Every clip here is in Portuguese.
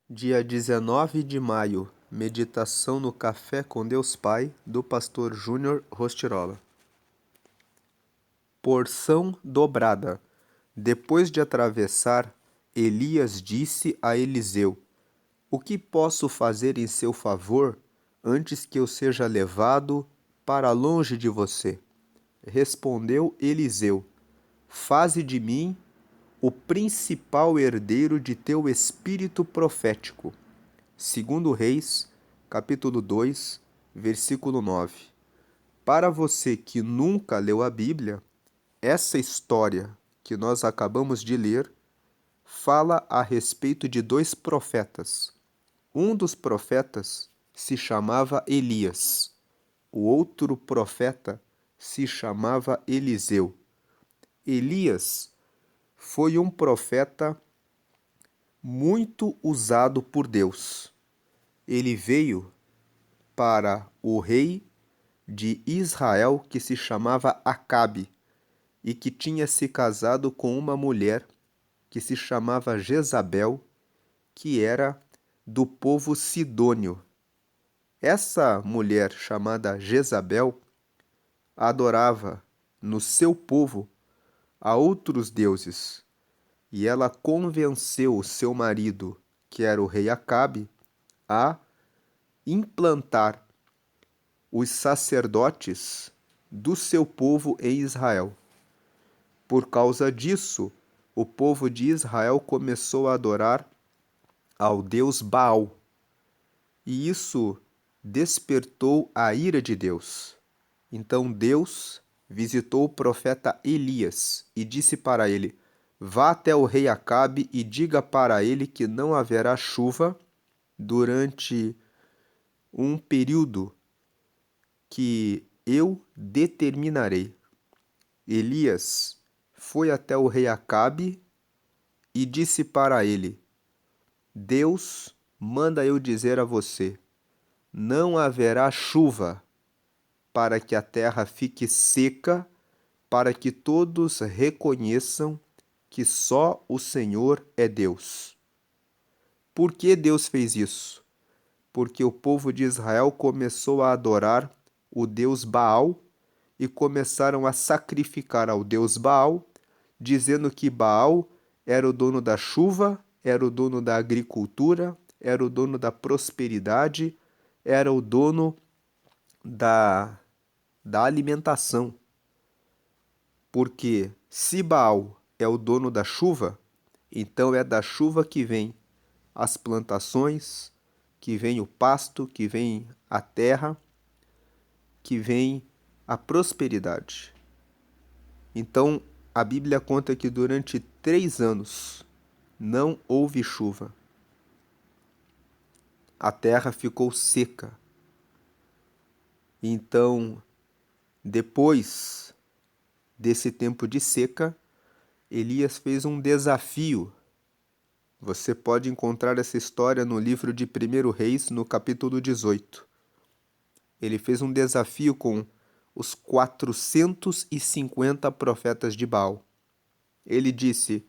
Dia 19 de maio, meditação no Café com Deus Pai, do pastor Júnior Rostirola. Porção dobrada. Depois de atravessar, Elias disse a Eliseu: O que posso fazer em seu favor antes que eu seja levado para longe de você? Respondeu Eliseu: Faze de mim o principal herdeiro de teu espírito profético. Segundo Reis, capítulo 2, versículo 9. Para você que nunca leu a Bíblia, essa história que nós acabamos de ler fala a respeito de dois profetas. Um dos profetas se chamava Elias. O outro profeta se chamava Eliseu. Elias foi um profeta muito usado por Deus. Ele veio para o rei de Israel que se chamava Acabe e que tinha se casado com uma mulher que se chamava Jezabel, que era do povo sidônio. Essa mulher chamada Jezabel adorava no seu povo a outros deuses e ela convenceu o seu marido, que era o rei Acabe, a implantar os sacerdotes do seu povo em Israel. Por causa disso, o povo de Israel começou a adorar ao deus Baal. E isso despertou a ira de Deus. Então Deus visitou o profeta Elias e disse para ele: Vá até o rei Acabe e diga para ele que não haverá chuva durante um período que eu determinarei. Elias foi até o rei Acabe e disse para ele: Deus manda eu dizer a você: não haverá chuva para que a terra fique seca, para que todos reconheçam que só o Senhor é Deus. Por que Deus fez isso? Porque o povo de Israel começou a adorar o deus Baal e começaram a sacrificar ao deus Baal, dizendo que Baal era o dono da chuva, era o dono da agricultura, era o dono da prosperidade, era o dono da alimentação. Porque se Baal é o dono da chuva, então é da chuva que vem as plantações, que vem o pasto, que vem a terra, que vem a prosperidade. Então, a Bíblia conta que durante 3 anos não houve chuva. A terra ficou seca. Então, depois desse tempo de seca, Elias fez um desafio. Você pode encontrar essa história no livro de 1 Reis, no capítulo 18. Ele fez um desafio com os 450 profetas de Baal. Ele disse: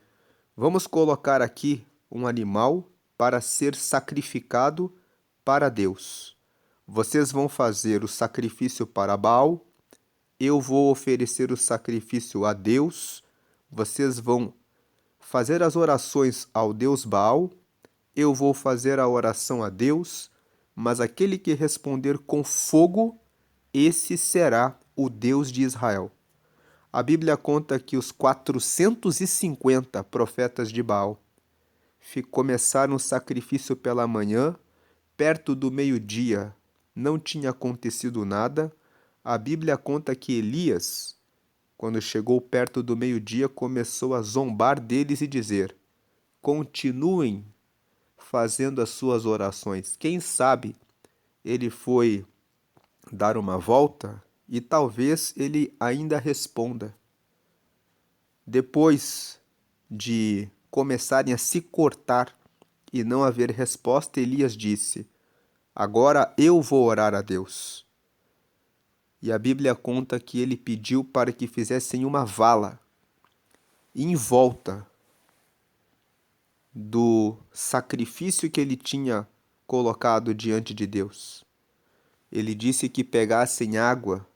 Vamos colocar aqui um animal para ser sacrificado para Deus. Vocês vão fazer o sacrifício para Baal, eu vou oferecer o sacrifício a Deus, vocês vão fazer as orações ao Deus Baal, eu vou fazer a oração a Deus, mas aquele que responder com fogo, esse será o Deus de Israel. A Bíblia conta que os 450 profetas de Baal começaram o sacrifício pela manhã, perto do meio-dia não tinha acontecido nada. A Bíblia conta que Elias, quando chegou perto do meio-dia, começou a zombar deles e dizer: continuem fazendo as suas orações. Quem sabe ele foi dar uma volta e talvez ele ainda responda. Depois de começarem a se cortar e não haver resposta, Elias disse: Agora eu vou orar a Deus. E a Bíblia conta que ele pediu para que fizessem uma vala em volta do sacrifício que ele tinha colocado diante de Deus. Ele disse que pegassem água,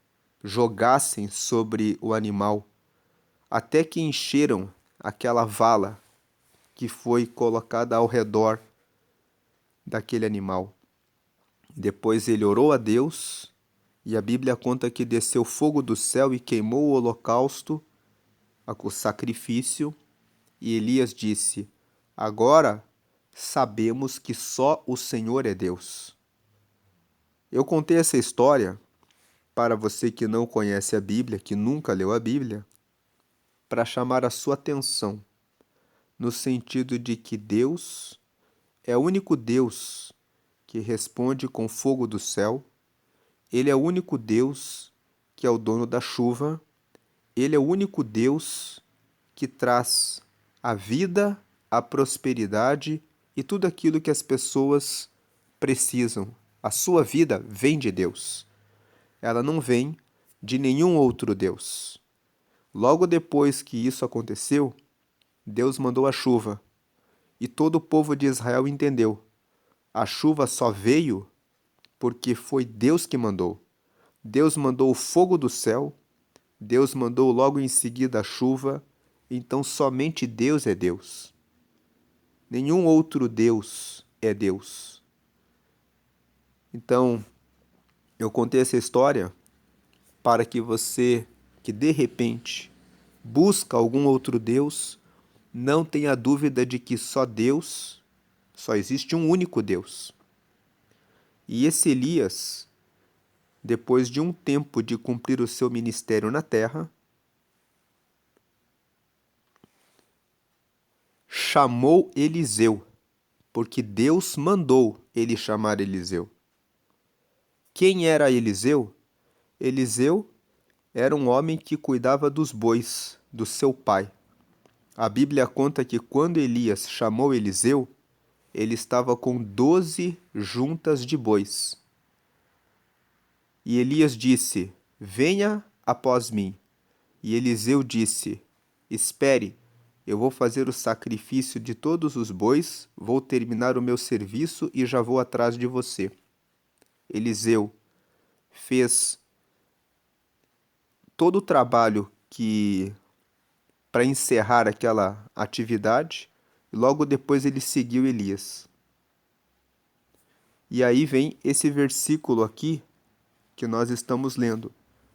jogassem sobre o animal, até que encheram aquela vala que foi colocada ao redor daquele animal. Depois ele orou a Deus, e a Bíblia conta que desceu fogo do céu e queimou o holocausto, o sacrifício, e Elias disse: Agora sabemos que só o Senhor é Deus. Eu contei essa história para você que não conhece a Bíblia, que nunca leu a Bíblia, para chamar a sua atenção, no sentido de que Deus é o único Deus que responde com fogo do céu, Ele é o único Deus que é o dono da chuva, Ele é o único Deus que traz a vida, a prosperidade e tudo aquilo que as pessoas precisam. A sua vida vem de Deus. Ela não vem de nenhum outro Deus. Logo depois que isso aconteceu, Deus mandou a chuva, e todo o povo de Israel entendeu. A chuva só veio porque foi Deus que mandou. Deus mandou o fogo do céu, Deus mandou logo em seguida a chuva, então somente Deus é Deus. Nenhum outro Deus é Deus. Então, eu contei essa história para que você, que de repente busca algum outro Deus, não tenha dúvida de que só existe um único Deus. E esse Elias, depois de um tempo de cumprir o seu ministério na terra, chamou Eliseu, porque Deus mandou ele chamar Eliseu. Quem era Eliseu? Eliseu era um homem que cuidava dos bois do seu pai. A Bíblia conta que quando Elias chamou Eliseu, ele estava com 12 juntas de bois. E Elias disse: Venha após mim. E Eliseu disse: Espere, eu vou fazer o sacrifício de todos os bois, vou terminar o meu serviço e já vou atrás de você. Eliseu fez todo o trabalho que para encerrar aquela atividade, e logo depois ele seguiu Elias. E aí vem esse versículo aqui que nós estamos lendo.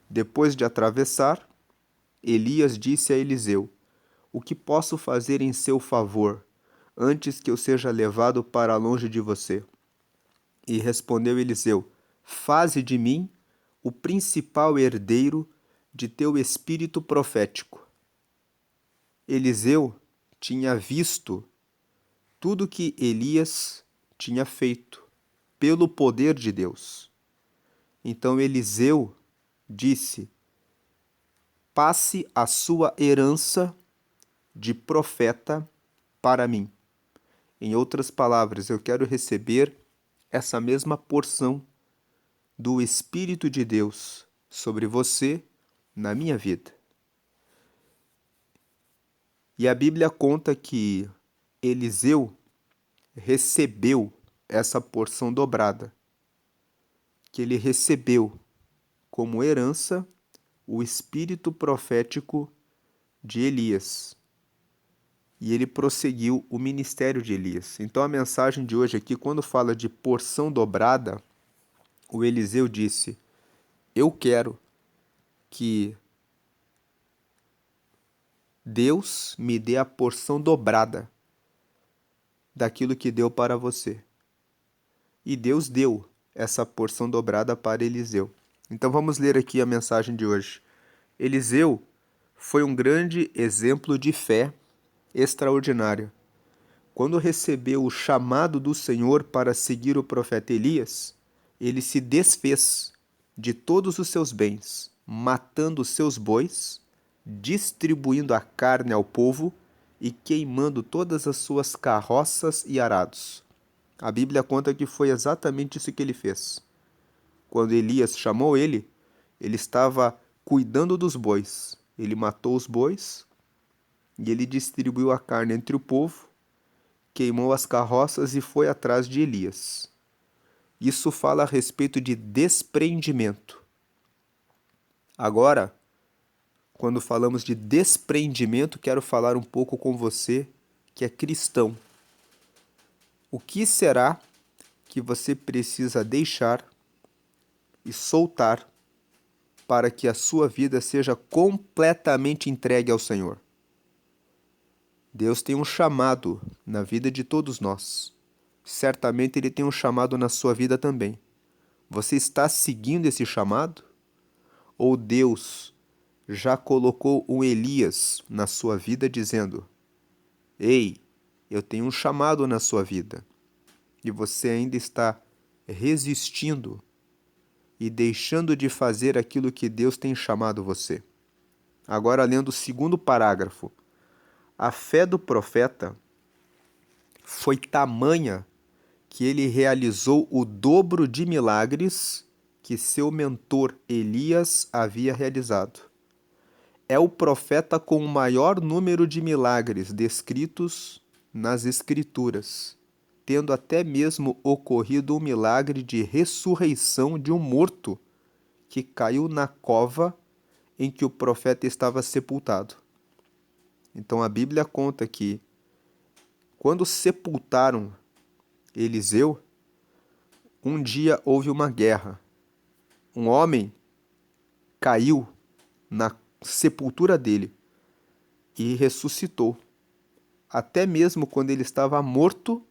Depois de atravessar, Elias disse a Eliseu: O que posso fazer em seu favor, antes que eu seja levado para longe de você? E respondeu Eliseu: Faze de mim o principal herdeiro de teu espírito profético. Eliseu tinha visto tudo que Elias tinha feito pelo poder de Deus. Então Eliseu disse: Passe a sua herança de profeta para mim. Em outras palavras, eu quero receber essa mesma porção do Espírito de Deus sobre você na minha vida. E a Bíblia conta que Eliseu recebeu essa porção dobrada, que ele recebeu como herança o espírito profético de Elias. E ele prosseguiu o ministério de Elias. Então a mensagem de hoje aqui, quando fala de porção dobrada, o Eliseu disse: Eu quero que Deus me dê a porção dobrada daquilo que deu para você. E Deus deu essa porção dobrada para Eliseu. Então vamos ler aqui a mensagem de hoje. Eliseu foi um grande exemplo de fé extraordinária. Quando recebeu o chamado do Senhor para seguir o profeta Elias, ele se desfez de todos os seus bens, matando os seus bois, distribuindo a carne ao povo e queimando todas as suas carroças e arados. A Bíblia conta que foi exatamente isso que ele fez. Quando Elias chamou ele, ele estava cuidando dos bois. Ele matou os bois e ele distribuiu a carne entre o povo, queimou as carroças e foi atrás de Elias. Isso fala a respeito de desprendimento. Agora, quando falamos de desprendimento, quero falar um pouco com você que é cristão. O que será que você precisa deixar e soltar para que a sua vida seja completamente entregue ao Senhor? Deus tem um chamado na vida de todos nós. Certamente Ele tem um chamado na sua vida também. Você está seguindo esse chamado? Ou Deus já colocou um Elias na sua vida dizendo: Ei, eu tenho um chamado na sua vida, e você ainda está resistindo e deixando de fazer aquilo que Deus tem chamado você? Agora, lendo o segundo parágrafo. A fé do profeta foi tamanha que ele realizou o dobro de milagres que seu mentor Elias havia realizado. É o profeta com o maior número de milagres descritos nas Escrituras, tendo até mesmo ocorrido um milagre de ressurreição de um morto que caiu na cova em que o profeta estava sepultado. Então a Bíblia conta que, quando sepultaram Eliseu, um dia houve uma guerra. Um homem caiu na sepultura dele e ressuscitou. Até mesmo quando ele estava morto,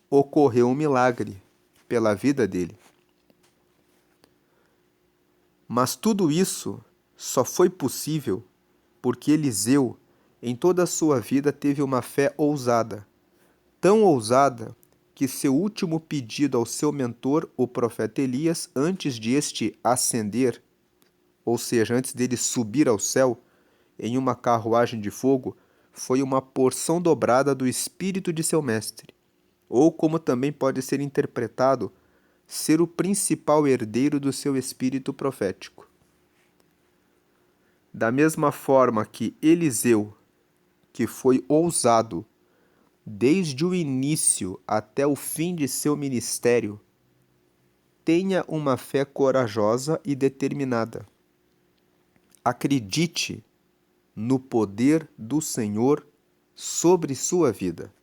ocorreu um milagre pela vida dele. Mas tudo isso só foi possível porque Eliseu, em toda a sua vida, teve uma fé ousada. Tão ousada que seu último pedido ao seu mentor, o profeta Elias, antes de este ascender, ou seja, antes dele subir ao céu em uma carruagem de fogo, foi uma porção dobrada do espírito de seu mestre, ou como também pode ser interpretado, ser o principal herdeiro do seu espírito profético. Da mesma forma que Eliseu, que foi ousado desde o início até o fim de seu ministério, tenha uma fé corajosa e determinada. Acredite no poder do Senhor sobre sua vida.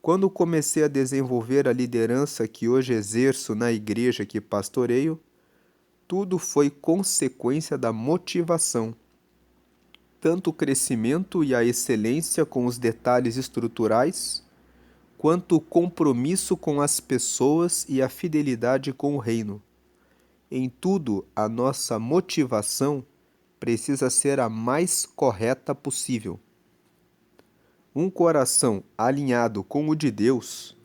Quando comecei a desenvolver a liderança que hoje exerço na igreja que pastoreio, tudo foi consequência da motivação. Tanto o crescimento e a excelência com os detalhes estruturais, quanto o compromisso com as pessoas e a fidelidade com o reino. Em tudo, a nossa motivação precisa ser a mais correta possível. Um coração alinhado com o de Deus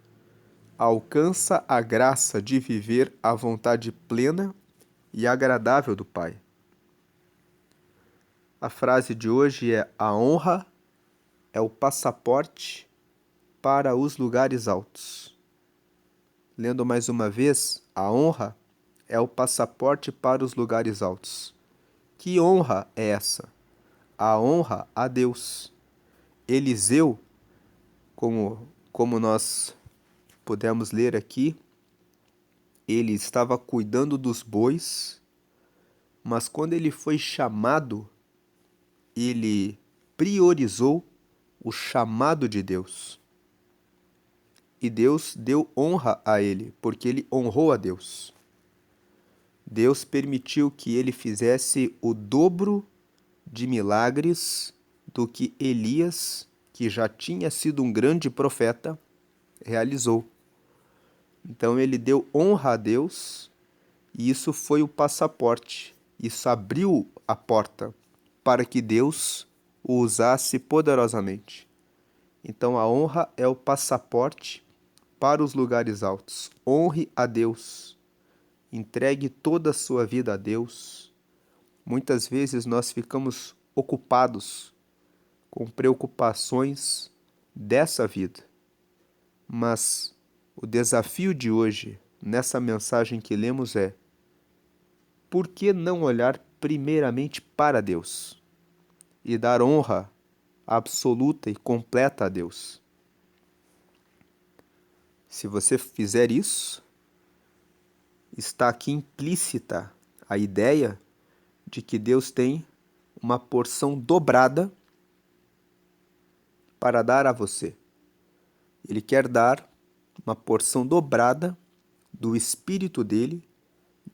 alcança a graça de viver a vontade plena e agradável do Pai. A frase de hoje é: a honra é o passaporte para os lugares altos. Lendo mais uma vez, a honra é o passaporte para os lugares altos. Que honra é essa? A honra a Deus. Eliseu, como nós pudemos ler aqui, ele estava cuidando dos bois, mas quando ele foi chamado, ele priorizou o chamado de Deus. E Deus deu honra a ele, porque ele honrou a Deus. Deus permitiu que ele fizesse o dobro de milagres do que Elias, que já tinha sido um grande profeta, realizou. Então ele deu honra a Deus e isso foi o passaporte. Isso abriu a porta para que Deus o usasse poderosamente. Então a honra é o passaporte para os lugares altos. Honre a Deus. Entregue toda a sua vida a Deus. Muitas vezes nós ficamos ocupados com preocupações dessa vida. Mas o desafio de hoje, nessa mensagem que lemos, é: por que não olhar primeiramente para Deus e dar honra absoluta e completa a Deus. Se você fizer isso, está aqui implícita a ideia de que Deus tem uma porção dobrada para dar a você. Ele quer dar uma porção dobrada do Espírito dele,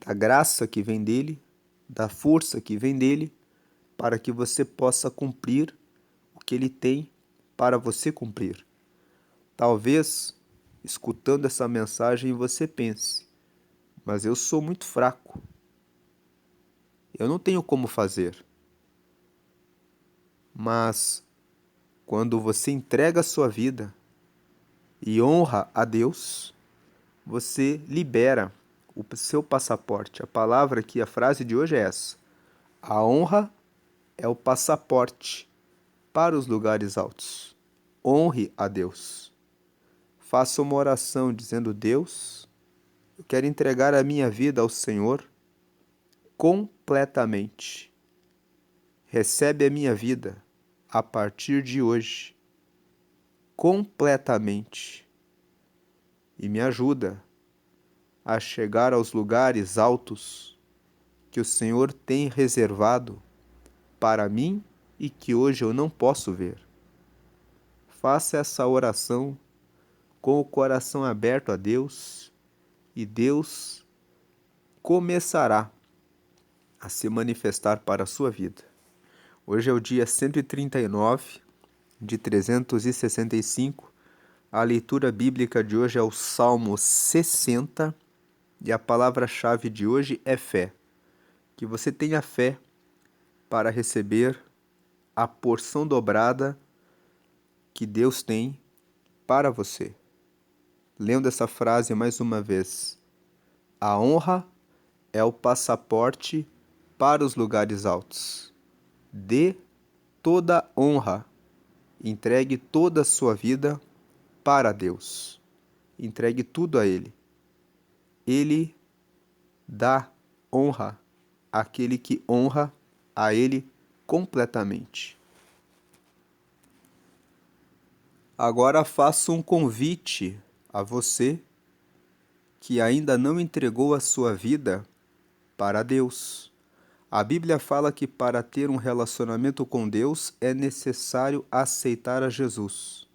da graça que vem dele, da força que vem dele, para que você possa cumprir o que ele tem para você cumprir. Talvez, escutando essa mensagem, você pense: mas eu sou muito fraco. Eu não tenho como fazer. Mas, quando você entrega a sua vida e honra a Deus, você libera o seu passaporte. A palavra aqui, a frase de hoje é essa: a honra é o passaporte para os lugares altos. Honre a Deus. Faça uma oração dizendo: Deus, eu quero entregar a minha vida ao Senhor completamente. Recebe a minha vida a partir de hoje, completamente, e me ajuda a chegar aos lugares altos que o Senhor tem reservado para mim e que hoje eu não posso ver. Faça essa oração com o coração aberto a Deus e Deus começará a se manifestar para a sua vida. Hoje é o dia 139 de 365. A leitura bíblica de hoje é o Salmo 60 e a palavra-chave de hoje é fé. Que você tenha fé para receber a porção dobrada que Deus tem para você. Lendo essa frase mais uma vez: a honra é o passaporte para os lugares altos. Dê toda honra, entregue toda a sua vida para Deus. Entregue tudo a Ele. Ele dá honra àquele que honra a Ele completamente. Agora faço um convite a você que ainda não entregou a sua vida para Deus. A Bíblia fala que para ter um relacionamento com Deus é necessário aceitar a Jesus.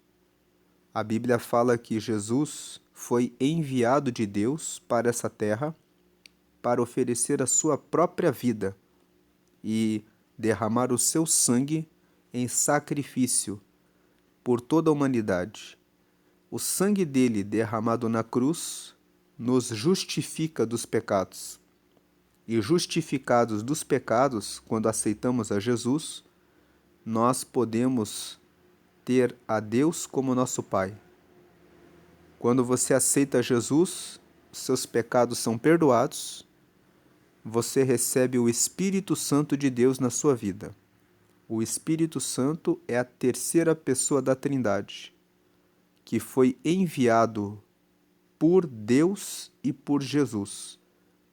A Bíblia fala que Jesus foi enviado de Deus para essa terra para oferecer a sua própria vida e derramar o seu sangue em sacrifício por toda a humanidade. O sangue dele derramado na cruz nos justifica dos pecados. E justificados dos pecados, quando aceitamos a Jesus, nós podemos ter a Deus como nosso Pai. Quando você aceita Jesus, seus pecados são perdoados, você recebe o Espírito Santo de Deus na sua vida. O Espírito Santo é a terceira pessoa da Trindade, que foi enviado por Deus e por Jesus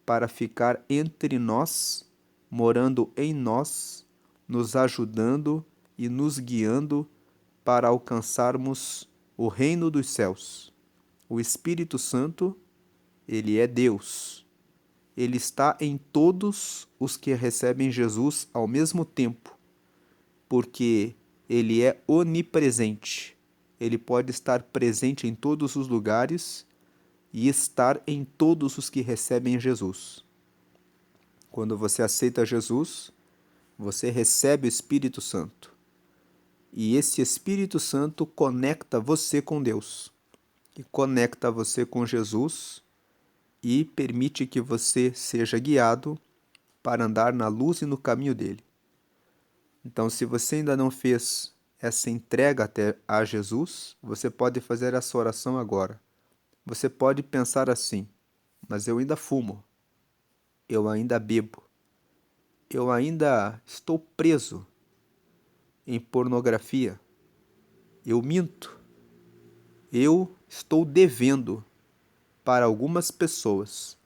para ficar entre nós, morando em nós, nos ajudando e nos guiando para alcançarmos o reino dos céus. O Espírito Santo, ele é Deus. Ele está em todos os que recebem Jesus ao mesmo tempo, porque ele é onipresente. Ele pode estar presente em todos os lugares e estar em todos os que recebem Jesus. Quando você aceita Jesus, você recebe o Espírito Santo. E esse Espírito Santo conecta você com Deus, e conecta você com Jesus e permite que você seja guiado para andar na luz e no caminho dele. Então, se você ainda não fez essa entrega até a Jesus, você pode fazer essa oração agora. Você pode pensar assim: mas eu ainda fumo, eu ainda bebo, eu ainda estou preso em pornografia, eu minto, eu estou devendo para algumas pessoas,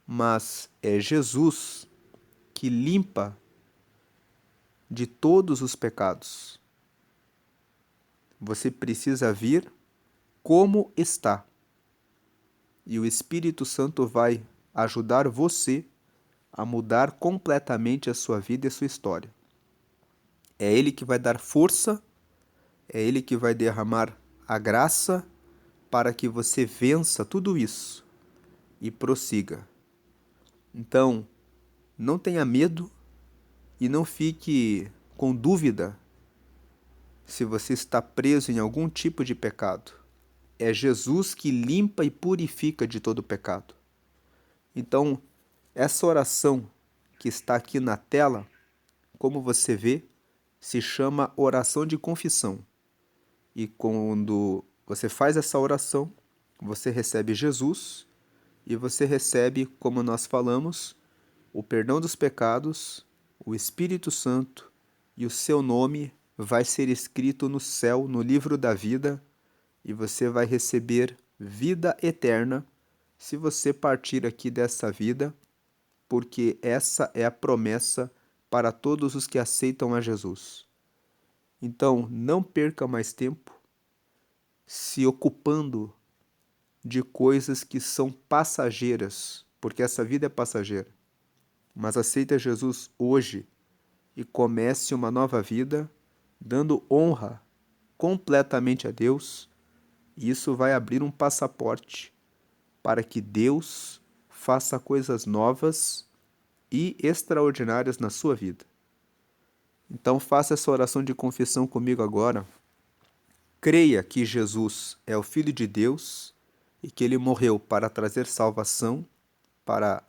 mas é Jesus que limpa de todos os pecados. Você precisa vir como está. E o Espírito Santo vai ajudar você a mudar completamente a sua vida e a sua história. É Ele que vai dar força, é Ele que vai derramar a graça para que você vença tudo isso e prossiga. Então, não tenha medo e não fique com dúvida se você está preso em algum tipo de pecado. É Jesus que limpa e purifica de todo pecado. Então, essa oração que está aqui na tela, como você vê, se chama oração de confissão. E quando você faz essa oração, você recebe Jesus e você recebe, como nós falamos, o perdão dos pecados, o Espírito Santo e o seu nome vai ser escrito no céu, no livro da vida, e você vai receber vida eterna se você partir aqui dessa vida, porque essa é a promessa para todos os que aceitam a Jesus. Então, não perca mais tempo se ocupando de coisas que são passageiras, porque essa vida é passageira. Mas aceita Jesus hoje e comece uma nova vida, dando honra completamente a Deus, e isso vai abrir um passaporte para que Deus faça coisas novas e extraordinárias na sua vida. Então faça essa oração de confissão comigo agora. Creia que Jesus é o Filho de Deus e que ele morreu para trazer salvação para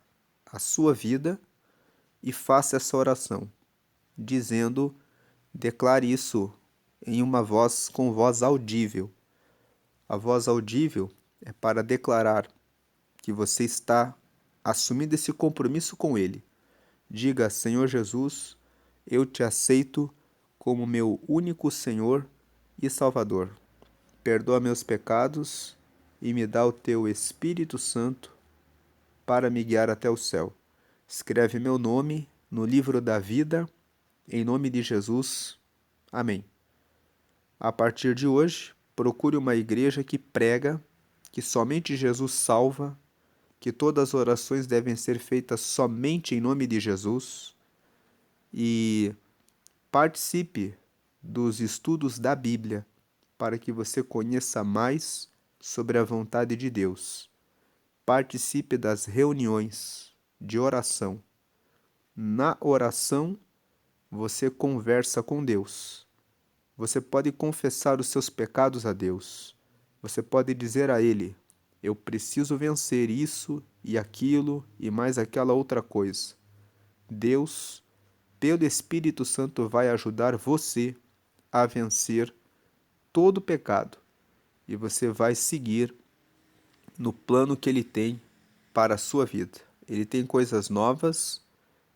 a sua vida, e faça essa oração, dizendo, declare isso em uma voz com voz audível. A voz audível é para declarar que você está assumindo esse compromisso com ele. Diga, Senhor Jesus, eu te aceito como meu único Senhor e Salvador. Perdoa meus pecados e me dá o teu Espírito Santo para me guiar até o céu. Escreve meu nome no livro da vida, em nome de Jesus. Amém. A partir de hoje, procure uma igreja que prega que somente Jesus salva, que todas as orações devem ser feitas somente em nome de Jesus, e participe dos estudos da Bíblia para que você conheça mais sobre a vontade de Deus. Participe das reuniões de oração. Na oração, você conversa com Deus. Você pode confessar os seus pecados a Deus. Você pode dizer a Ele, eu preciso vencer isso e aquilo e mais aquela outra coisa. Deus, pelo Espírito Santo, vai ajudar você a vencer todo pecado. E você vai seguir no plano que Ele tem para a sua vida. Ele tem coisas novas,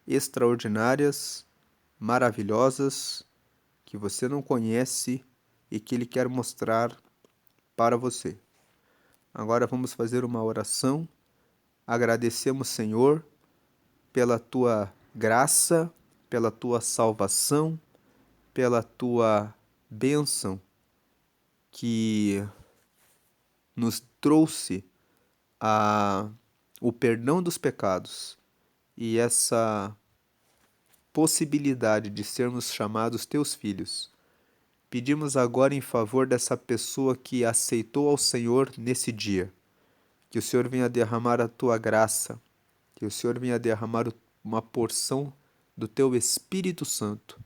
extraordinárias, maravilhosas, que você não conhece e que Ele quer mostrar para você. Agora vamos fazer uma oração. Agradecemos, Senhor, pela tua graça, pela tua salvação, pela tua bênção que nos trouxe o perdão dos pecados e essa possibilidade de sermos chamados teus filhos. Pedimos agora em favor dessa pessoa que aceitou ao Senhor nesse dia, que o Senhor venha derramar a tua graça, que o Senhor venha derramar uma porção do teu Espírito Santo,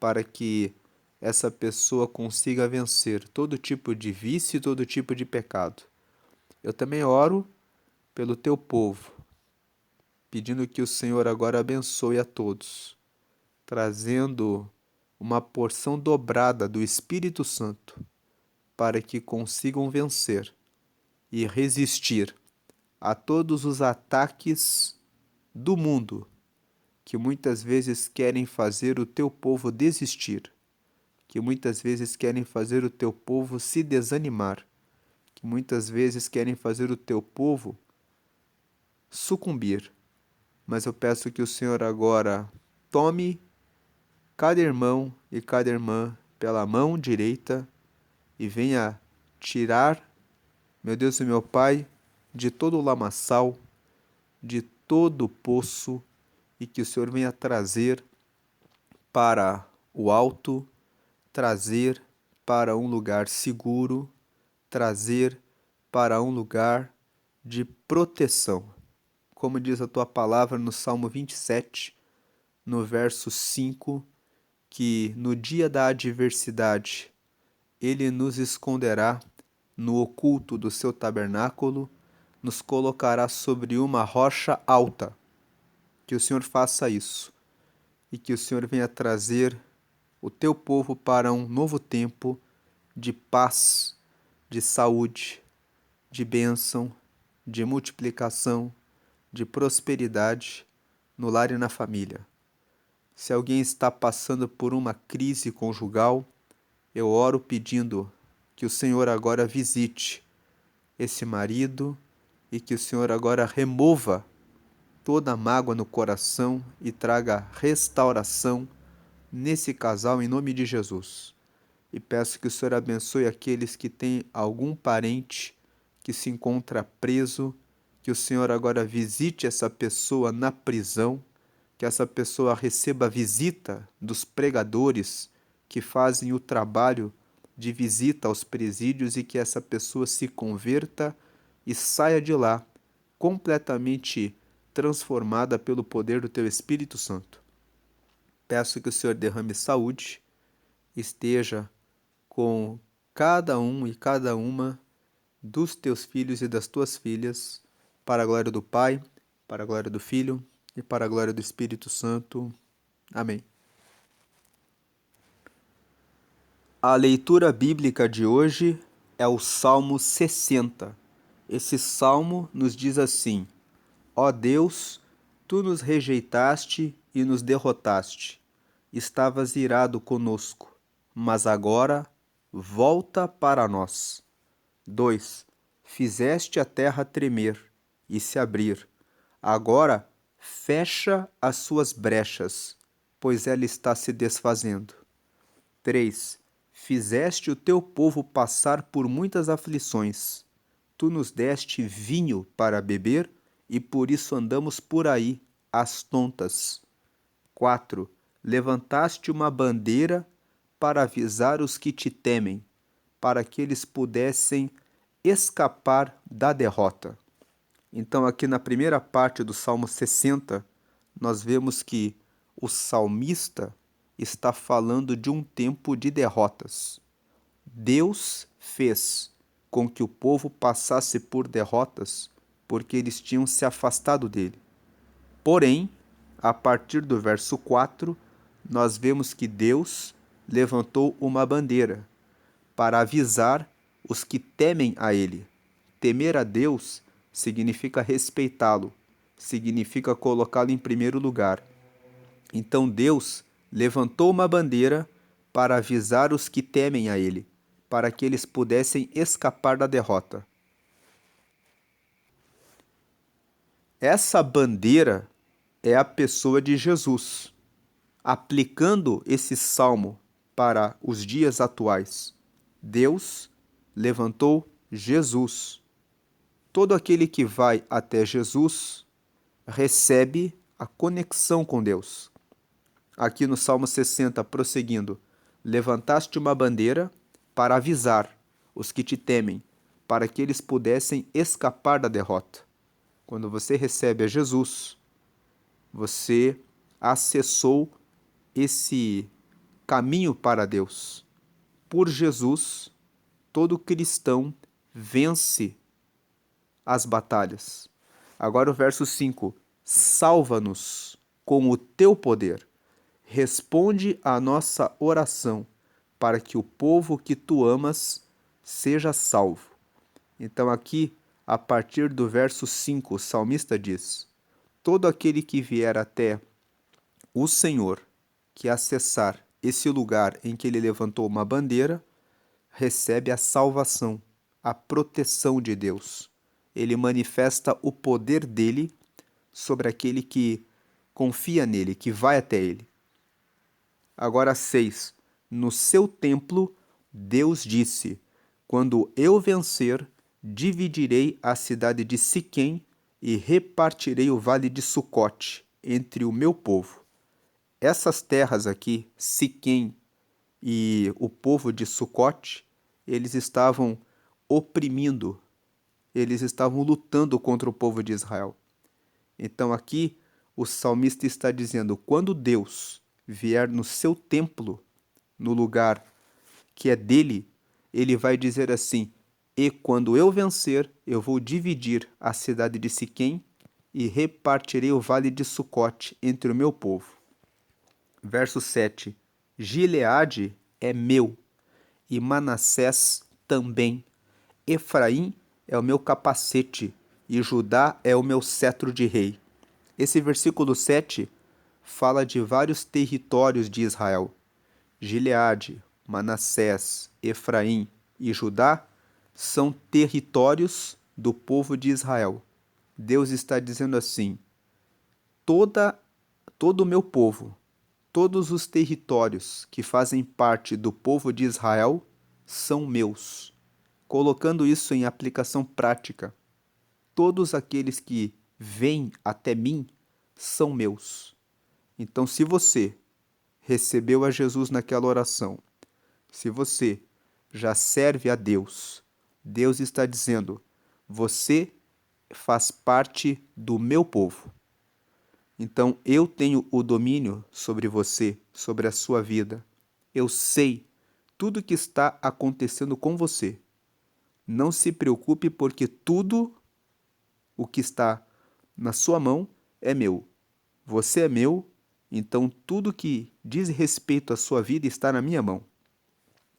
para que essa pessoa consiga vencer todo tipo de vício e todo tipo de pecado. Eu também oro pelo teu povo, pedindo que o Senhor agora abençoe a todos, trazendo uma porção dobrada do Espírito Santo, para que consigam vencer e resistir a todos os ataques do mundo, que muitas vezes querem fazer o teu povo desistir, que muitas vezes querem fazer o teu povo se desanimar, que muitas vezes querem fazer o teu povo sucumbir. Mas eu peço que o Senhor agora tome cada irmão e cada irmã pela mão direita e venha tirar, meu Deus e meu Pai, de todo o lamaçal, de todo o poço, e que o Senhor venha trazer para o alto, trazer para um lugar seguro, trazer para um lugar de proteção. Como diz a tua palavra no Salmo 27, no verso 5, que no dia da adversidade ele nos esconderá no oculto do seu tabernáculo, nos colocará sobre uma rocha alta. Que o Senhor faça isso e que o Senhor venha trazer o teu povo para um novo tempo de paz, de saúde, de bênção, de multiplicação, de prosperidade no lar e na família. Se alguém está passando por uma crise conjugal, eu oro pedindo que o Senhor agora visite esse marido e que o Senhor agora remova toda a mágoa no coração e traga restauração nesse casal em nome de Jesus. E peço que o Senhor abençoe aqueles que têm algum parente que se encontra preso, que o Senhor agora visite essa pessoa na prisão, que essa pessoa receba a visita dos pregadores que fazem o trabalho de visita aos presídios e que essa pessoa se converta e saia de lá completamente transformada pelo poder do teu Espírito Santo. Peço que o Senhor derrame saúde, esteja com cada um e cada uma dos teus filhos e das tuas filhas, para a glória do Pai, para a glória do Filho e para a glória do Espírito Santo. Amém. A leitura bíblica de hoje é o Salmo 60. Esse salmo nos diz assim: Ó Deus, tu nos rejeitaste e nos derrotaste. Estavas irado conosco, mas agora volta para nós. 2. Fizeste a terra tremer e se abrir. Agora fecha as suas brechas, pois ela está se desfazendo. 3. Fizeste o teu povo passar por muitas aflições. Tu nos deste vinho para beber e por isso andamos por aí, às tontas. 4. Levantaste uma bandeira para avisar os que te temem, para que eles pudessem escapar da derrota. Então, aqui na primeira parte do Salmo 60, nós vemos que o salmista está falando de um tempo de derrotas. Deus fez com que o povo passasse por derrotas porque eles tinham se afastado dele. Porém, a partir do verso 4, nós vemos que Deus levantou uma bandeira para avisar os que temem a ele. Temer a Deus significa respeitá-lo, significa colocá-lo em primeiro lugar. Então Deus levantou uma bandeira para avisar os que temem a ele, para que eles pudessem escapar da derrota. Essa bandeira é a pessoa de Jesus. Aplicando esse salmo para os dias atuais, Deus levantou Jesus. Todo aquele que vai até Jesus recebe a conexão com Deus. Aqui no Salmo 60, prosseguindo, levantaste uma bandeira para avisar os que te temem, para que eles pudessem escapar da derrota. Quando você recebe a Jesus, você acessou esse caminho para Deus. Por Jesus, todo cristão vence as batalhas. Agora o verso 5. Salva-nos com o teu poder. Responde à nossa oração, para que o povo que tu amas seja salvo. Então aqui, a partir do verso 5, o salmista diz: todo aquele que vier até o Senhor, que acessar esse lugar em que ele levantou uma bandeira, recebe a salvação, a proteção de Deus. Ele manifesta o poder dele sobre aquele que confia nele, que vai até ele. Agora 6. No seu templo, Deus disse: Quando eu vencer, dividirei a cidade de Siquém e repartirei o vale de Sucote entre o meu povo. Essas terras aqui, Siquém e o povo de Sucote, eles estavam oprimindo, eles estavam lutando contra o povo de Israel. Então aqui o salmista está dizendo: quando Deus vier no seu templo, no lugar que é dele, ele vai dizer assim: e quando eu vencer, eu vou dividir a cidade de Siquém e repartirei o vale de Sucote entre o meu povo. Verso 7. Gileade é meu, e Manassés também. Efraim é o meu capacete, e Judá é o meu cetro de rei. Esse versículo 7 fala de vários territórios de Israel. Gileade, Manassés, Efraim e Judá são territórios do povo de Israel. Deus está dizendo assim: todo o meu povo, todos os territórios que fazem parte do povo de Israel são meus. Colocando isso em aplicação prática, todos aqueles que vêm até mim são meus. Então, se você recebeu a Jesus naquela oração, se você já serve a Deus, Deus está dizendo: você faz parte do meu povo. Então eu tenho o domínio sobre você, sobre a sua vida. Eu sei tudo o que está acontecendo com você. Não se preocupe, porque tudo o que está na sua mão é meu. Você é meu, então tudo que diz respeito à sua vida está na minha mão.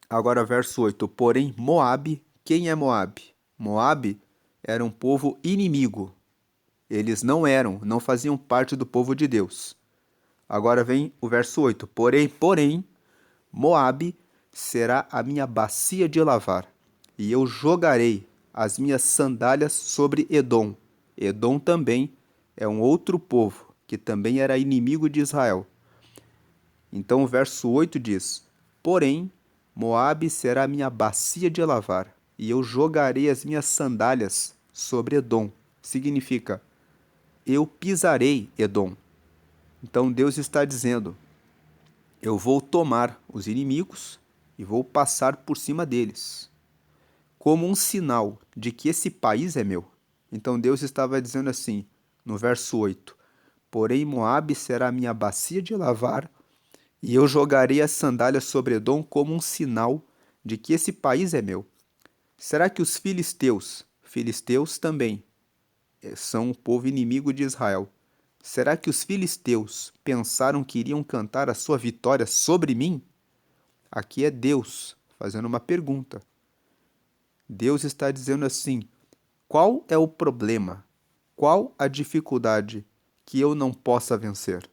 Agora, verso 8. Porém, Moabe, quem é Moabe? Moabe era um povo inimigo. Eles não faziam parte do povo de Deus. Agora vem o verso 8. Porém, Moabe será a minha bacia de lavar, e eu jogarei as minhas sandálias sobre Edom. Edom também é um outro povo, que também era inimigo de Israel. Então o verso 8 diz: porém, Moabe será a minha bacia de lavar, e eu jogarei as minhas sandálias sobre Edom. Significa, eu pisarei Edom. Então Deus está dizendo: eu vou tomar os inimigos e vou passar por cima deles, como um sinal de que esse país é meu. Então Deus estava dizendo assim, no verso 8: porém Moabe será a minha bacia de lavar, e eu jogarei as sandálias sobre Edom como um sinal de que esse país é meu. Será que os filisteus também são um povo inimigo de Israel, será que os filisteus pensaram que iriam cantar a sua vitória sobre mim? Aqui é Deus fazendo uma pergunta. Deus está dizendo assim: qual é o problema? Qual a dificuldade que eu não possa vencer?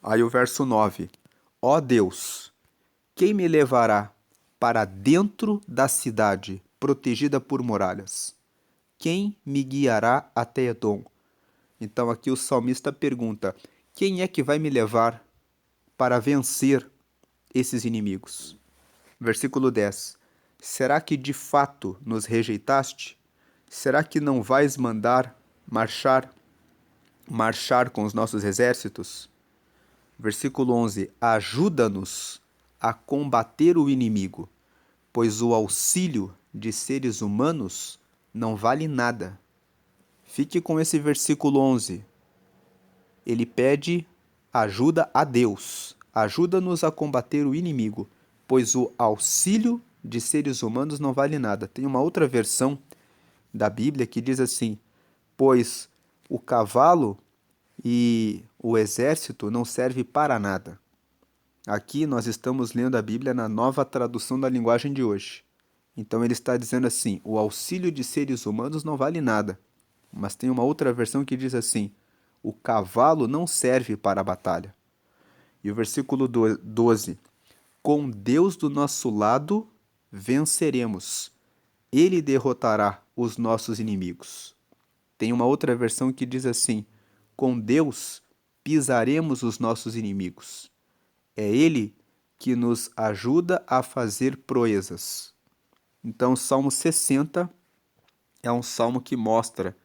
Aí o verso 9. Ó Deus, quem me levará para dentro da cidade, protegida por muralhas? Quem me guiará até Edom? Então aqui o salmista pergunta: quem é que vai me levar para vencer esses inimigos? Versículo 10. Será que de fato nos rejeitaste? Será que não vais mandar marchar com os nossos exércitos? Versículo 11. Ajuda-nos a combater o inimigo, pois o auxílio de seres humanos não vale nada. Fique com esse versículo 11. Ele pede ajuda a Deus. Ajuda-nos a combater o inimigo, pois o auxílio de seres humanos não vale nada. Tem uma outra versão da Bíblia que diz assim: pois o cavalo e o exército não servem para nada. Aqui nós estamos lendo a Bíblia na nova tradução da linguagem de hoje. Então ele está dizendo assim: o auxílio de seres humanos não vale nada. Mas tem uma outra versão que diz assim: o cavalo não serve para a batalha. E o versículo 12: com Deus do nosso lado, venceremos. Ele derrotará os nossos inimigos. Tem uma outra versão que diz assim: com Deus, pisaremos os nossos inimigos. É Ele que nos ajuda a fazer proezas. Então, o Salmo 60 é um salmo que mostra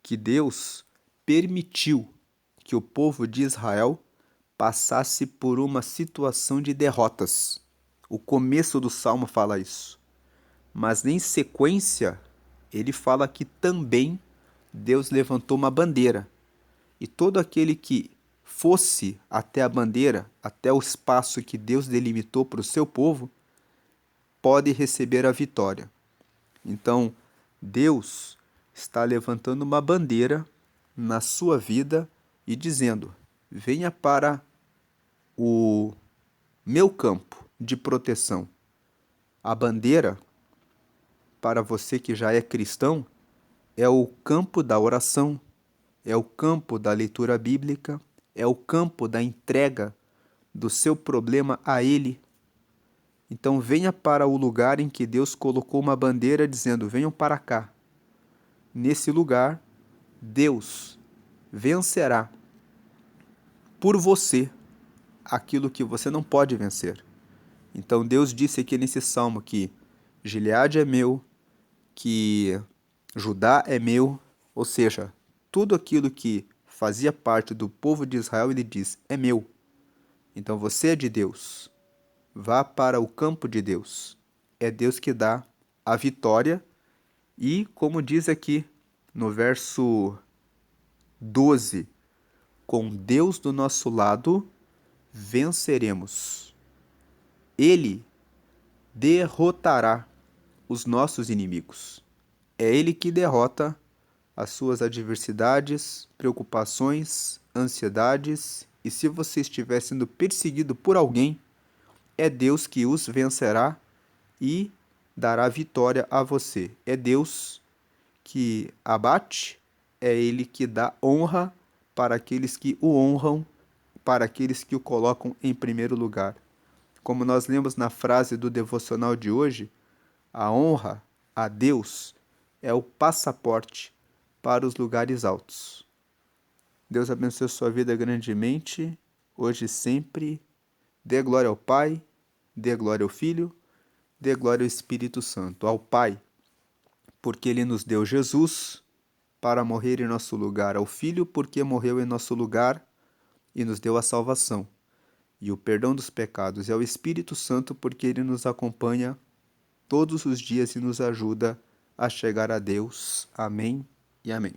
que Deus permitiu que o povo de Israel passasse por uma situação de derrotas. O começo do salmo fala isso. Mas em sequência, ele fala que também Deus levantou uma bandeira. E todo aquele que fosse até a bandeira, até o espaço que Deus delimitou para o seu povo, pode receber a vitória. Então, Deus está levantando uma bandeira na sua vida e dizendo: venha para o meu campo de proteção. A bandeira, para você que já é cristão, é o campo da oração, é o campo da leitura bíblica, é o campo da entrega do seu problema a Ele. Então venha para o lugar em que Deus colocou uma bandeira dizendo: venham para cá. Nesse lugar, Deus vencerá por você aquilo que você não pode vencer. Então Deus disse aqui nesse salmo que Gileade é meu, que Judá é meu, ou seja, tudo aquilo que fazia parte do povo de Israel, ele diz, é meu. Então você é de Deus. Vá para o campo de Deus. É Deus que dá a vitória e, como diz aqui no verso 12, com Deus do nosso lado, venceremos. Ele derrotará os nossos inimigos. É Ele que derrota as suas adversidades, preocupações, ansiedades, e se você estiver sendo perseguido por alguém, é Deus que os vencerá e dará vitória a você. É Deus que abate, é Ele que dá honra para aqueles que o honram, para aqueles que o colocam em primeiro lugar. Como nós lemos na frase do devocional de hoje, a honra a Deus é o passaporte para os lugares altos. Deus abençoe a sua vida grandemente, hoje e sempre. Dê glória ao Pai, dê glória ao Filho, dê glória ao Espírito Santo. Ao Pai, porque Ele nos deu Jesus para morrer em nosso lugar. Ao Filho, porque morreu em nosso lugar e nos deu a salvação e o perdão dos pecados. E ao Espírito Santo, porque Ele nos acompanha todos os dias e nos ajuda a chegar a Deus. Amém e amém.